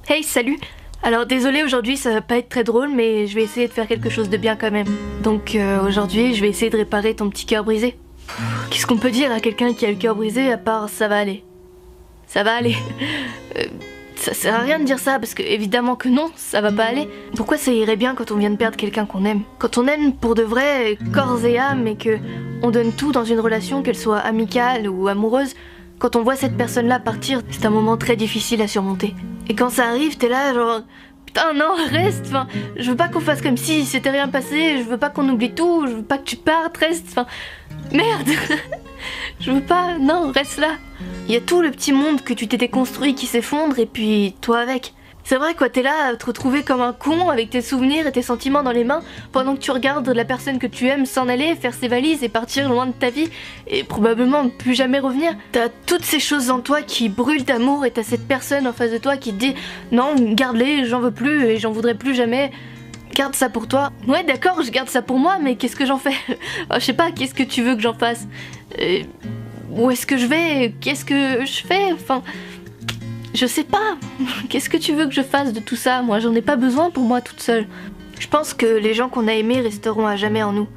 Hey, salut! Alors désolé, aujourd'hui ça va pas être très drôle, mais je vais essayer de faire quelque chose de bien quand même. Donc aujourd'hui je vais essayer de réparer ton petit cœur brisé. Qu'est-ce qu'on peut dire à quelqu'un qui a le cœur brisé à part ça va aller? Ça va aller. Ça sert à rien de dire ça parce que évidemment que non, ça va pas aller. Pourquoi ça irait bien quand on vient de perdre quelqu'un qu'on aime? Quand on aime pour de vrai, corps et âme, et que on donne tout dans une relation, qu'elle soit amicale ou amoureuse, quand on voit cette personne-là partir, c'est un moment très difficile à surmonter. Et quand ça arrive, t'es là genre... Putain non, reste, enfin, je veux pas qu'on fasse comme si c'était rien passé, je veux pas qu'on oublie tout, je veux pas que tu partes, reste, enfin... Merde. Je veux pas, non, reste là. Il y a tout le petit monde que tu t'étais construit qui s'effondre et puis toi avec. C'est vrai quoi, t'es là à te retrouver comme un con avec tes souvenirs et tes sentiments dans les mains pendant que tu regardes la personne que tu aimes s'en aller, faire ses valises et partir loin de ta vie et probablement ne plus jamais revenir. T'as toutes ces choses en toi qui brûlent d'amour et t'as cette personne en face de toi qui te dit non, garde-les, j'en veux plus et j'en voudrais plus jamais. Garde ça pour toi. Ouais d'accord, je garde ça pour moi, mais qu'est-ce que j'en fais? Je sais pas, qu'est-ce que tu veux que j'en fasse? Où est-ce que je vais? Qu'est-ce que je fais? Enfin... Je sais pas. Qu'est-ce que tu veux que je fasse de tout ça? Moi, j'en ai pas besoin pour moi toute seule. Je pense que les gens qu'on a aimés resteront à jamais en nous.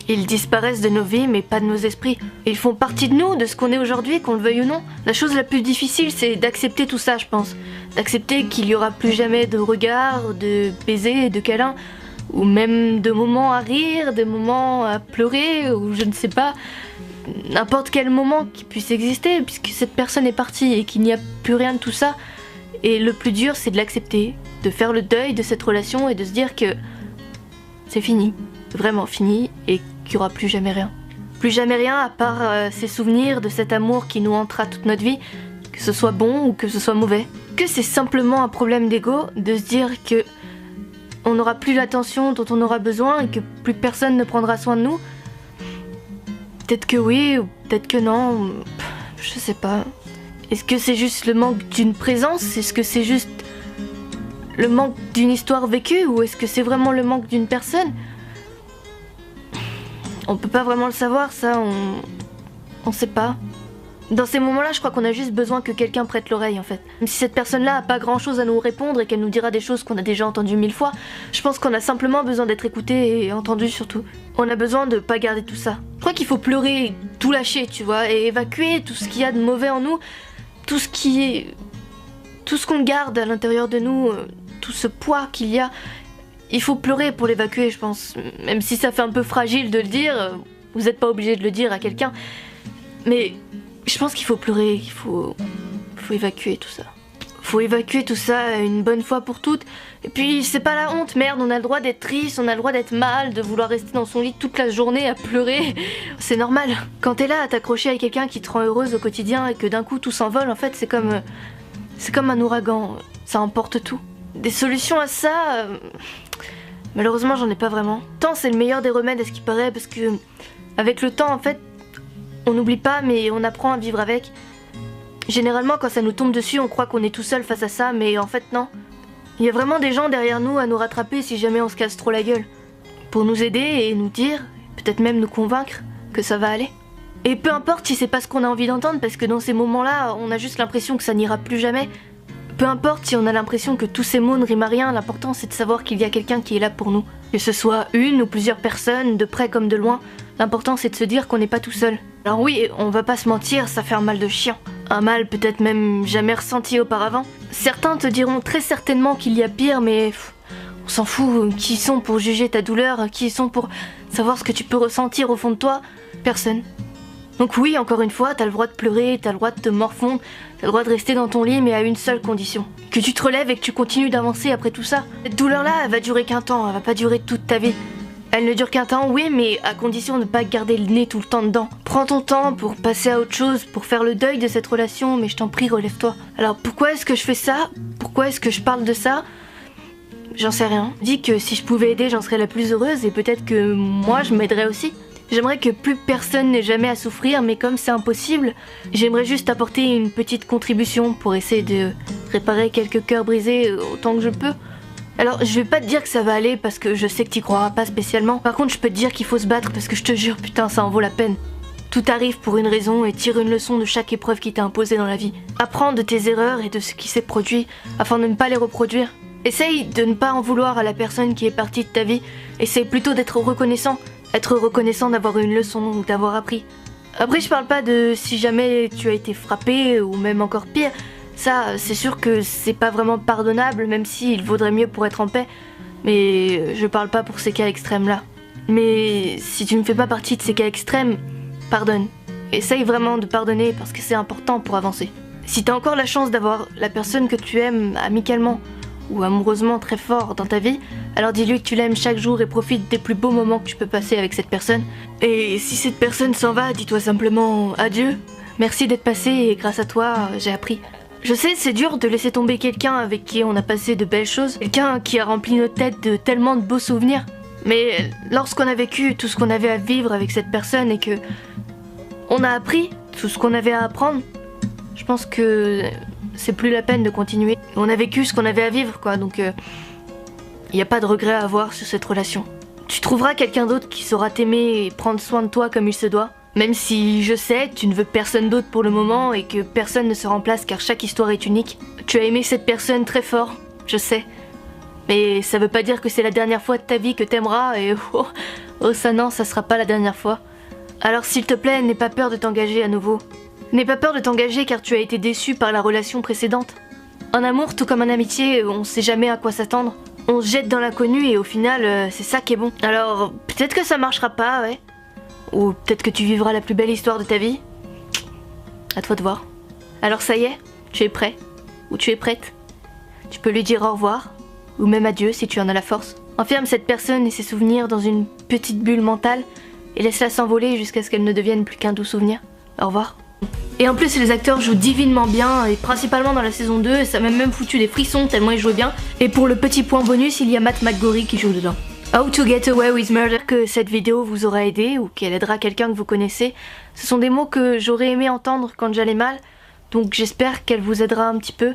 Ils disparaissent de nos vies, mais pas de nos esprits. Ils font partie de nous, de ce qu'on est aujourd'hui, qu'on le veuille ou non. La chose la plus difficile, c'est d'accepter tout ça, je pense. D'accepter qu'il y aura plus jamais de regards, de baisers, de câlins, ou même de moments à rire, de moments à pleurer, ou je ne sais pas... N'importe quel moment qui puisse exister, puisque cette personne est partie et qu'il n'y a plus rien de tout ça. Et le plus dur, c'est de l'accepter, de faire le deuil de cette relation et de se dire que c'est fini, vraiment fini, et qu'il n'y aura plus jamais rien. Plus jamais rien à part ces souvenirs de cet amour qui nous hantera toute notre vie, que ce soit bon ou que ce soit mauvais. Que c'est simplement un problème d'ego de se dire que on n'aura plus l'attention dont on aura besoin et que plus personne ne prendra soin de nous. Peut-être que oui, ou peut-être que non, je sais pas. Est-ce que c'est juste le manque d'une présence? Est-ce que c'est juste le manque d'une histoire vécue? Ou est-ce que c'est vraiment le manque d'une personne? On peut pas vraiment le savoir, ça, on sait pas. Dans ces moments-là, je crois qu'on a juste besoin que quelqu'un prête l'oreille, en fait. Même si cette personne-là a pas grand-chose à nous répondre et qu'elle nous dira des choses qu'on a déjà entendues 1000 fois, je pense qu'on a simplement besoin d'être écouté et entendu surtout. On a besoin de pas garder tout ça. Je crois qu'il faut pleurer, tout lâcher, tu vois, et évacuer tout ce qu'il y a de mauvais en nous, tout ce qu'on garde à l'intérieur de nous, tout ce poids qu'il y a. Il faut pleurer pour l'évacuer, je pense. Même si ça fait un peu fragile de le dire, vous n'êtes pas obligé de le dire à quelqu'un. Mais je pense qu'il faut pleurer, il faut évacuer tout ça. Faut évacuer tout ça une bonne fois pour toutes. Et puis c'est pas la honte, merde, on a le droit d'être triste, on a le droit d'être mal, de vouloir rester dans son lit toute la journée à pleurer. C'est normal. Quand t'es là à t'accrocher à quelqu'un qui te rend heureuse au quotidien et que d'un coup tout s'envole, en fait c'est comme un ouragan, ça emporte tout. Des solutions à ça, malheureusement j'en ai pas vraiment. Tant c'est le meilleur des remèdes à ce qui paraît, parce que avec le temps en fait, on n'oublie pas mais on apprend à vivre avec. Généralement quand ça nous tombe dessus on croit qu'on est tout seul face à ça, mais en fait non. Il y a vraiment des gens derrière nous à nous rattraper si jamais on se casse trop la gueule. Pour nous aider et nous dire, peut-être même nous convaincre que ça va aller. Et peu importe si c'est pas ce qu'on a envie d'entendre, parce que dans ces moments-là on a juste l'impression que ça n'ira plus jamais. Peu importe si on a l'impression que tous ces mots ne riment à rien, l'important c'est de savoir qu'il y a quelqu'un qui est là pour nous. Que ce soit une ou plusieurs personnes, de près comme de loin, l'important c'est de se dire qu'on n'est pas tout seul. Alors oui, on va pas se mentir, ça fait un mal de chien. Un mal peut-être même jamais ressenti auparavant. Certains te diront très certainement qu'il y a pire, mais on s'en fout. Qui sont pour juger ta douleur? Qui sont pour savoir ce que tu peux ressentir au fond de toi? Personne. Donc oui, encore une fois, t'as le droit de pleurer, t'as le droit de te morfondre, t'as le droit de rester dans ton lit, mais à une seule condition. Que tu te relèves et que tu continues d'avancer après tout ça. Cette douleur-là, elle va durer qu'un temps, elle va pas durer toute ta vie. Elle ne dure qu'un temps, oui, mais à condition de ne pas garder le nez tout le temps dedans. Prends ton temps pour passer à autre chose, pour faire le deuil de cette relation, mais je t'en prie, relève-toi. Alors pourquoi est-ce que je fais ça? Pourquoi est-ce que je parle de ça? J'en sais rien. Je dis que si je pouvais aider, j'en serais la plus heureuse et peut-être que moi, je m'aiderais aussi. J'aimerais que plus personne n'ait jamais à souffrir, mais comme c'est impossible, j'aimerais juste apporter une petite contribution pour essayer de réparer quelques cœurs brisés autant que je peux. Alors je vais pas te dire que ça va aller parce que je sais que t'y croiras pas spécialement. Par contre je peux te dire qu'il faut se battre parce que je te jure putain ça en vaut la peine. Tout arrive pour une raison et tire une leçon de chaque épreuve qui t'est imposée dans la vie. Apprends de tes erreurs et de ce qui s'est produit afin de ne pas les reproduire. Essaye de ne pas en vouloir à la personne qui est partie de ta vie. Essaye plutôt d'être reconnaissant. Être reconnaissant d'avoir eu une leçon ou d'avoir appris. Après, je parle pas de si jamais tu as été frappé ou même encore pire. Ça, c'est sûr que c'est pas vraiment pardonnable, même s'il vaudrait mieux pour être en paix. Mais je parle pas pour ces cas extrêmes là. Mais si tu ne fais pas partie de ces cas extrêmes, pardonne. Essaye vraiment de pardonner parce que c'est important pour avancer. Si t'as encore la chance d'avoir la personne que tu aimes amicalement ou amoureusement très fort dans ta vie, alors dis-lui que tu l'aimes chaque jour et profite des plus beaux moments que tu peux passer avec cette personne. Et si cette personne s'en va, dis-toi simplement adieu. Merci d'être passé et grâce à toi, j'ai appris. Je sais, c'est dur de laisser tomber quelqu'un avec qui on a passé de belles choses, quelqu'un qui a rempli nos têtes de tellement de beaux souvenirs. Mais lorsqu'on a vécu tout ce qu'on avait à vivre avec cette personne et que on a appris tout ce qu'on avait à apprendre, je pense que c'est plus la peine de continuer. On a vécu ce qu'on avait à vivre, quoi, donc il n'y a pas de regret à avoir sur cette relation. Tu trouveras quelqu'un d'autre qui saura t'aimer et prendre soin de toi comme il se doit. Même si je sais, tu ne veux personne d'autre pour le moment et que personne ne se remplace car chaque histoire est unique. Tu as aimé cette personne très fort, je sais. Mais ça veut pas dire que c'est la dernière fois de ta vie que t'aimeras et oh ça non, ça sera pas la dernière fois. Alors s'il te plaît, n'aie pas peur de t'engager à nouveau. N'aie pas peur de t'engager car tu as été déçu par la relation précédente. En amour, tout comme en amitié, on sait jamais à quoi s'attendre. On se jette dans l'inconnu et au final, c'est ça qui est bon. Alors peut-être que ça marchera pas, ouais. Ou peut-être que tu vivras la plus belle histoire de ta vie. À toi de voir. Alors ça y est, tu es prêt. Ou tu es prête. Tu peux lui dire au revoir. Ou même adieu si tu en as la force. Enferme cette personne et ses souvenirs dans une petite bulle mentale et laisse-la s'envoler jusqu'à ce qu'elle ne devienne plus qu'un doux souvenir. Au revoir. Et en plus les acteurs jouent divinement bien, et principalement dans la saison 2, et ça m'a même foutu des frissons tellement ils jouaient bien. Et pour le petit point bonus, il y a Matt McGorry qui joue dedans. How to Get Away with Murder, que cette vidéo vous aura aidé ou qu'elle aidera quelqu'un que vous connaissez. Ce sont des mots que j'aurais aimé entendre quand j'allais mal, donc j'espère qu'elle vous aidera un petit peu.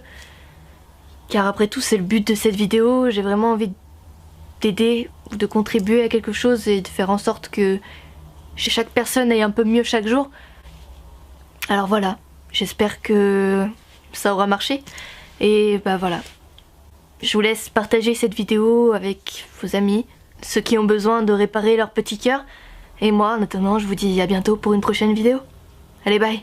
Car après tout c'est le but de cette vidéo, j'ai vraiment envie d'aider ou de contribuer à quelque chose et de faire en sorte que chaque personne aille un peu mieux chaque jour. Alors voilà, j'espère que ça aura marché et bah voilà. Je vous laisse partager cette vidéo avec vos amis, ceux qui ont besoin de réparer leur petit cœur. Et moi, en attendant, je vous dis à bientôt pour une prochaine vidéo. Allez, bye!